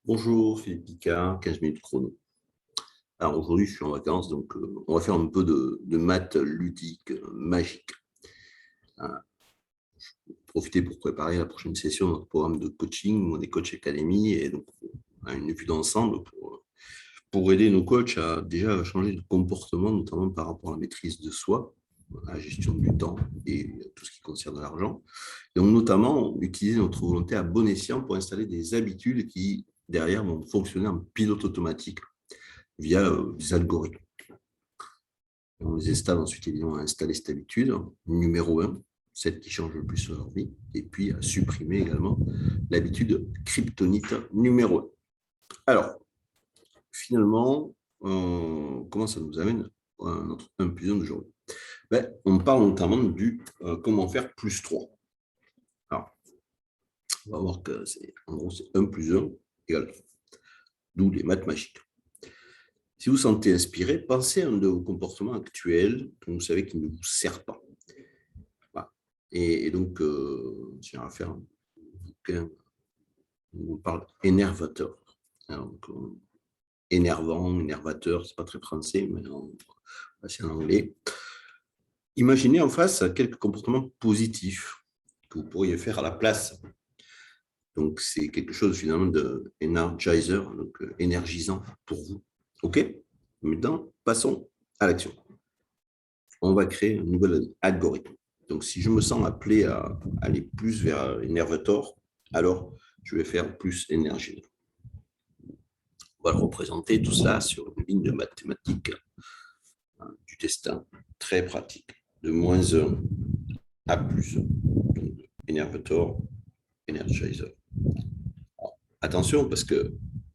Bonjour Philippe Picard, 15 minutes chrono. Alors aujourd'hui, je suis en vacances, donc on va faire un peu de maths ludique, magique. Hein, profiter pour préparer la prochaine session de notre programme de coaching, on est Coach Academy, et donc on a une vue d'ensemble pour aider nos coachs à déjà changer de comportement, notamment par rapport à la maîtrise de soi, à la gestion du temps et tout ce qui concerne l'argent. Donc notamment, utiliser notre volonté à bon escient pour installer des habitudes qui, derrière, vont fonctionner en pilote automatique via des algorithmes. On les installe ensuite, évidemment, à installer cette habitude. Numéro 1, celle qui change le plus sur leur vie. Et puis, à supprimer également l'habitude kryptonite numéro 1. Alors, finalement, comment ça nous amène à notre 1 plus 1 d'aujourd'hui? On parle notamment du comment faire plus 3. Alors, on va voir que c'est en gros, c'est 1 plus 1 égale 3. D'où les maths magiques. Si vous vous sentez inspiré, pensez à un de vos comportements actuels que vous savez qui ne vous sert pas. Voilà. Et donc, j'ai à faire un bouquin où on parle énervateur. Alors, donc, énervant, énervateur, c'est pas très français, mais c'est en anglais. Imaginez en face quelques comportements positifs que vous pourriez faire à la place. Donc, c'est quelque chose finalement de energizer, donc énergisant pour vous. OK? Maintenant, passons à l'action. On va créer un nouvel algorithme. Donc, si je me sens appelé à aller plus vers énervateur, alors je vais faire plus énergie. On va le représenter tout ça sur une ligne de mathématiques du destin très pratique, de -1 à +1. Donc, énervateur, energizer. Alors, attention, parce que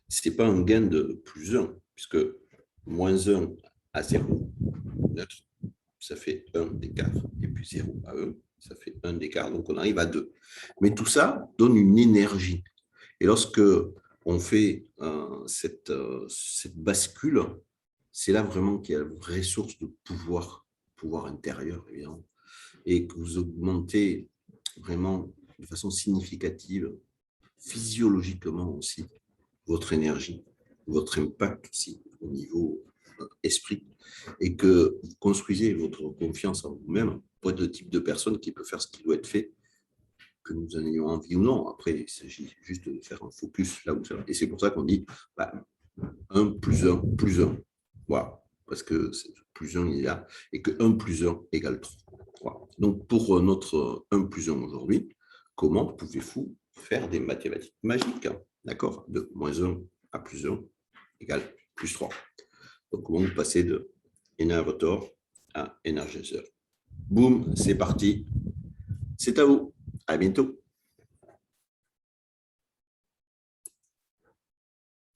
ce n'est pas un gain de +1, puisque -1 à 0, neutre, ça fait 1 d'écart, et puis 0 à 1, ça fait 1 d'écart, donc on arrive à 2. Mais tout ça donne une énergie. Et lorsque on fait cette bascule, c'est là vraiment qu'il y a une vraie source de pouvoir intérieur, évidemment, et que vous augmentez vraiment de façon significative, physiologiquement aussi, votre énergie, votre impact aussi au niveau esprit, et que vous construisez votre confiance en vous-même pour être le type de personne qui peut faire ce qui doit être fait, que nous en ayons envie ou non. Après, il s'agit juste de faire un focus là où ça va. Et c'est pour ça qu'on dit 1 plus 1 plus 1. Voilà. Parce que plus 1 il est là, et que 1 plus 1 égale 3. Voilà. Donc, pour notre 1 plus 1 aujourd'hui, comment pouvez-vous faire des mathématiques magiques? D'accord? De -1 à +1 égale +3. Donc, comment vous passez de énervateur à énergiseur? Boum, c'est parti. C'est à vous. À bientôt.